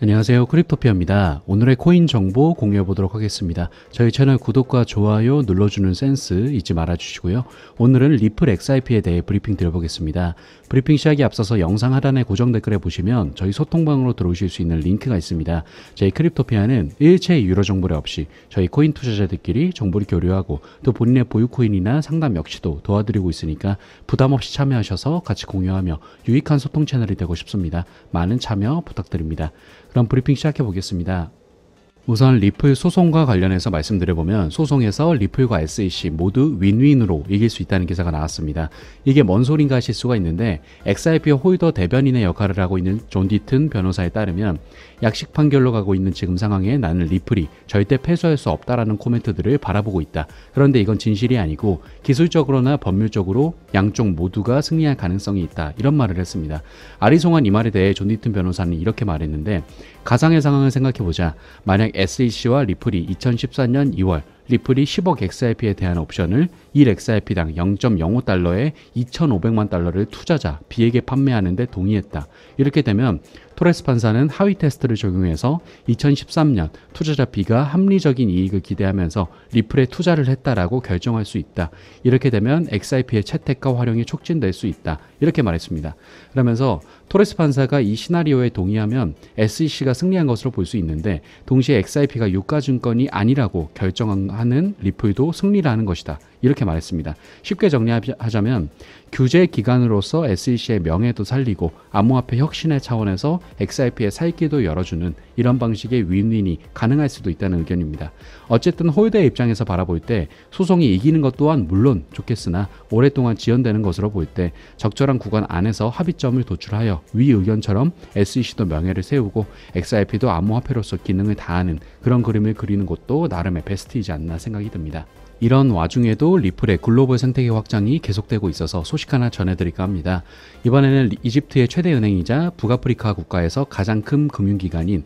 안녕하세요, 크립토피아입니다. 오늘의 코인 정보 공유해 보도록 하겠습니다. 저희 채널 구독과 좋아요 눌러주는 센스 잊지 말아 주시고요. 오늘은 리플 XIP에 대해 브리핑 드려보겠습니다. 브리핑 시작에 앞서서 영상 하단의 고정 댓글에 보시면 저희 소통방으로 들어오실 수 있는 링크가 있습니다. 저희 크립토피아는 일체의 유료 정보를 없이 저희 코인 투자자들끼리 정보를 교류하고 또 본인의 보유 코인이나 상담 역시도 도와드리고 있으니까 부담 없이 참여하셔서 같이 공유하며 유익한 소통 채널이 되고 싶습니다. 많은 참여 부탁드립니다. 그럼 브리핑 시작해 보겠습니다. 우선 리플 소송과 관련해서 말씀드려보면 소송에서 리플과 SEC 모두 윈윈으로 이길 수 있다는 기사가 나왔습니다. 이게 뭔 소린가 하실 수가 있는데 XIP 홀더 대변인의 역할을 하고 있는 존 디튼 변호사에 따르면 약식 판결로 가고 있는 지금 상황에 나는 리플이 절대 패소할 수 없다라는 코멘트들을 바라보고 있다. 그런데 이건 진실이 아니고 기술적으로나 법률적으로 양쪽 모두가 승리할 가능성이 있다. 이런 말을 했습니다. 아리송한 이 말에 대해 존 디튼 변호사는 이렇게 말했는데 가상의 상황을 생각해보자. 만약 SEC와 리플이 2014년 2월 리플이 10억 XIP에 대한 옵션을 1 XIP당 0.05달러에 2,500만 달러를 투자자 B에게 판매하는 데 동의했다. 이렇게 되면 토레스 판사는 하위 테스트를 적용해서 2013년 투자자 B가 합리적인 이익을 기대하면서 리플에 투자를 했다라고 결정할 수 있다. 이렇게 되면 XIP의 채택과 활용이 촉진될 수 있다. 이렇게 말했습니다. 그러면서 토레스 판사가 이 시나리오에 동의하면 SEC가 승리한 것으로 볼 수 있는데 동시에 XIP가 유가증권이 아니라고 결정하는 리플도 승리라는 것이다. 이렇게 말했습니다. 쉽게 정리하자면 규제 기관으로서 SEC의 명예도 살리고 암호화폐 혁신의 차원에서 XIP의 살 길도 열어주는 이런 방식의 윈윈이 가능할 수도 있다는 의견입니다. 어쨌든 홀더의 입장에서 바라볼 때 소송이 이기는 것 또한 물론 좋겠으나 오랫동안 지연되는 것으로 볼 때 적절한 구간 안에서 합의점을 도출하여 위 의견처럼 SEC도 명예를 세우고 XIP도 암호화폐로서 기능을 다하는 그런 그림을 그리는 것도 나름의 베스트이지 않나 생각이 듭니다. 이런 와중에도 리플의 글로벌 생태계 확장이 계속되고 있어서 소식 하나 전해드릴까 합니다. 이번에는 이집트의 최대 은행이자 북아프리카 국가에서 가장 큰 금융기관인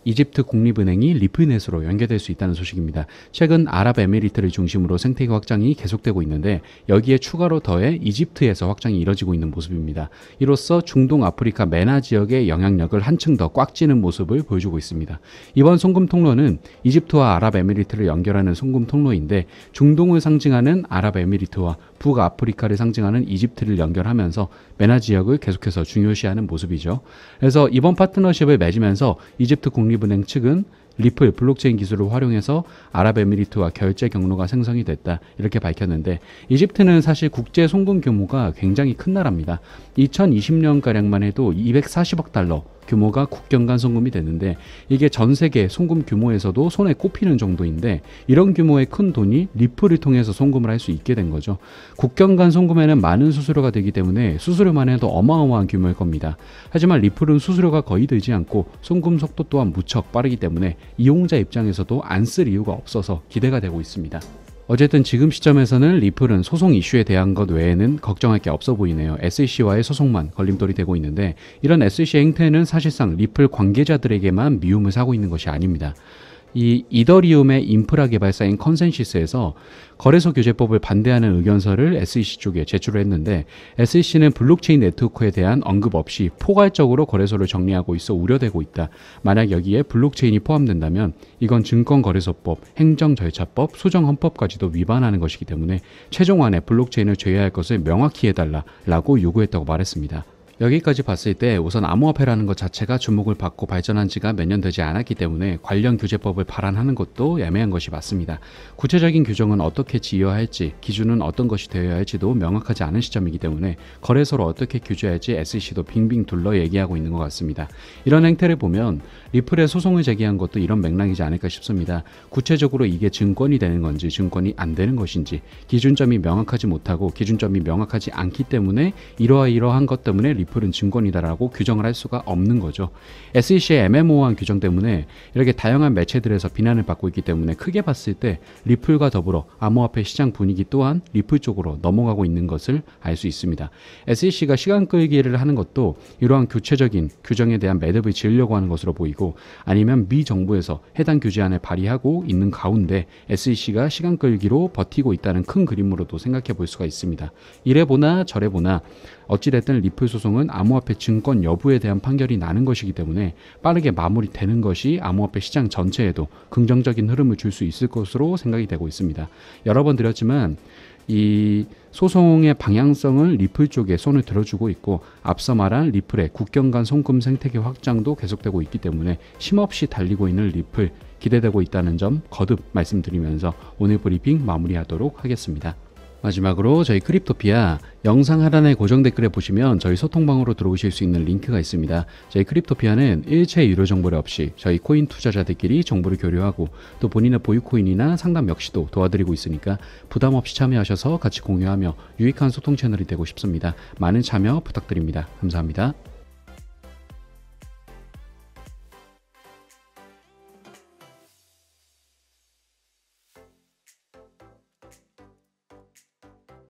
이집트 국립은행이 리플넷으로 연계될 수 있다는 소식입니다. 최근 아랍에미리트를 중심으로 생태계 확장이 계속되고 있는데 여기에 추가로 더해 이집트에서 확장이 이뤄지고 있는 모습입니다. 이로써 중동 아프리카 메나 지역의 영향력을 한층 더 꽉 찌는 모습을 보여주고 있습니다. 이번 송금 통로는 이집트와 아랍에미리트를 연결하는 송금 통로인데 중동을 상징하는 아랍에미리트와 북아프리카를 상징하는 이집트를 연결하면서 메나 지역을 계속해서 중요시하는 모습이죠. 그래서 이번 파트너십을 맺으면서 이집트 국립은행 측은 리플 블록체인 기술을 활용해서 아랍에미리트와 결제 경로가 생성이 됐다 이렇게 밝혔는데 이집트는 사실 국제 송금 규모가 굉장히 큰 나라입니다. 2020년가량만 해도 240억 달러 규모가 국경 간 송금이 됐는데 이게 전 세계 송금 규모에서도 손에 꼽히는 정도인데 이런 규모의 큰 돈이 리플을 통해서 송금을 할 수 있게 된 거죠. 국경 간 송금에는 많은 수수료가 되기 때문에 수수료만 해도 어마어마한 규모일 겁니다. 하지만 리플은 수수료가 거의 들지 않고 송금 속도 또한 무척 빠르기 때문에 이용자 입장에서도 안 쓸 이유가 없어서 기대가 되고 있습니다. 어쨌든 지금 시점에서는 리플은 소송 이슈에 대한 것 외에는 걱정할 게 없어 보이네요. SEC와의 소송만 걸림돌이 되고 있는데 이런 SEC 행태는 사실상 리플 관계자들에게만 미움을 사고 있는 것이 아닙니다. 이 이더리움의 인프라 개발사인 컨센시스에서 거래소 규제법을 반대하는 의견서를 SEC 쪽에 제출을 했는데 SEC는 블록체인 네트워크에 대한 언급 없이 포괄적으로 거래소를 정리하고 있어 우려되고 있다. 만약 여기에 블록체인이 포함된다면 이건 증권거래소법, 행정절차법, 수정헌법까지도 위반하는 것이기 때문에 최종안에 블록체인을 제외할 것을 명확히 해달라고 요구했다고 말했습니다. 여기까지 봤을 때 우선 암호화폐라는 것 자체가 주목을 받고 발전한 지가 몇 년 되지 않았기 때문에 관련 규제법을 발안하는 것도 애매한 것이 맞습니다. 구체적인 규정은 어떻게 지어야 할지, 기준은 어떤 것이 되어야 할지도 명확하지 않은 시점이기 때문에 거래소를 어떻게 규제할지 SEC도 빙빙 둘러 얘기하고 있는 것 같습니다. 이런 행태를 보면 리플에 소송을 제기한 것도 이런 맥락이지 않을까 싶습니다. 구체적으로 이게 증권이 되는 건지 증권이 안 되는 것인지 기준점이 명확하지 못하고 기준점이 명확하지 않기 때문에 이러한 것 때문에 리플은 증권이다라고 규정을 할 수가 없는 거죠. SEC의 애매모호한 규정 때문에 이렇게 다양한 매체들에서 비난을 받고 있기 때문에 크게 봤을 때 리플과 더불어 암호화폐 시장 분위기 또한 리플 쪽으로 넘어가고 있는 것을 알 수 있습니다. SEC가 시간 끌기를 하는 것도 이러한 구체적인 규정에 대한 매듭을 지으려고 하는 것으로 보이고 아니면 미 정부에서 해당 규제안을 발의하고 있는 가운데 SEC가 시간 끌기로 버티고 있다는 큰 그림으로도 생각해 볼 수가 있습니다. 이래 보나 저래 보나 어찌됐든 리플 소송 소송은 암호화폐 증권 여부에 대한 판결이 나는 것이기 때문에 빠르게 마무리되는 것이 암호화폐 시장 전체에도 긍정적인 흐름을 줄 수 있을 것으로 생각이 되고 있습니다. 여러 번 드렸지만 이 소송의 방향성을 리플 쪽에 손을 들어주고 있고, 앞서 말한 리플의 국경 간 송금 생태계 확장도 계속되고 있기 때문에 쉼없이 달리고 있는 리플 기대되고 있다는 점 거듭 말씀드리면서 오늘 브리핑 마무리하도록 하겠습니다. 마지막으로 저희 크립토피아 영상 하단의 고정 댓글에 보시면 저희 소통방으로 들어오실 수 있는 링크가 있습니다. 저희 크립토피아는 일체 유료 정보를 없이 저희 코인 투자자들끼리 정보를 교류하고 또 본인의 보유 코인이나 상담 역시도 도와드리고 있으니까 부담 없이 참여하셔서 같이 공유하며 유익한 소통 채널이 되고 싶습니다. 많은 참여 부탁드립니다. 감사합니다.